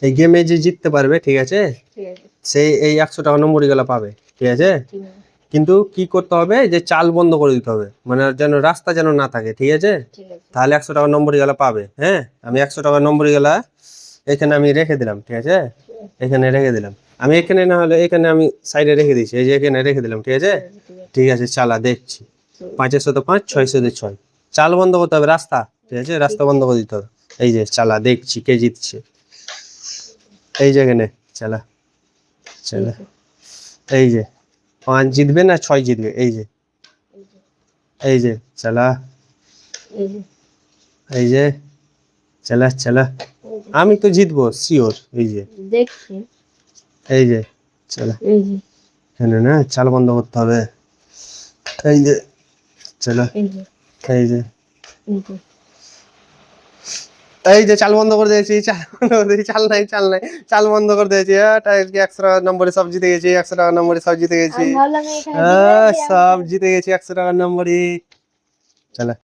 এই গেমে যে জিততে পারবে, ঠিক আছে, সেই এই 100 টাকা নম্বরই গুলা পাবে, ঠিক আছে। কিন্তু কি করতে হবে, যে চাল বন্ধ করে দিতে হবে, মানে যেন রাস্তা যেন না থাকে, ঠিক আছে। তাহলে 100 টাকা নম্বরই গুলা পাবে। হ্যাঁ, আমি 100 টাকা নম্বরই গুলা এখানে আমি রেখে দিলাম, ঠিক আছে, এখানে রেখে দিলাম। আমি এখানে না হলে এখানে আমি সাইডে রেখে দিয়েছি, এই যে এখানে রেখে দিলাম, ঠিক আছে। ঠিক আছে, চালা দেখছি। 500 5, 600 6। চাল বন্ধ করতে হবে, রাস্তা, ঠিক আছে, রাস্তা বন্ধ করে দিতে হবে। এই যে চালা দেখছি কে জিতছে। এই যে এখানে চালা, চালা, এই যে 5 জিতবে না 6 জিতবে, এই যে, এই যে চালা, এই যে চালা চালা, আমি তো জিতবো শিওর। এই যে দেখছি, এই যে চালা, এই যে এখানে না চাল বন্ধ করতে হবে। এই যে চালা, এই যে এই যে, এই যে এই যে চাল বন্ধ করে দিয়েছি, চাল বন্ধ করে দিয়েছি, চাল নাই, চাল নাই, চাল বন্ধ করে দিয়েছি। 100 টাকা নম্বরে সব জিতে গেছি, 100 টাকা নম্বরে সব জিতে গেছি। আমি ভাবলাম এখানে দিবে দিয়ে আমি সব জিতে গেছি 100 টাকার নম্বরে। চালা।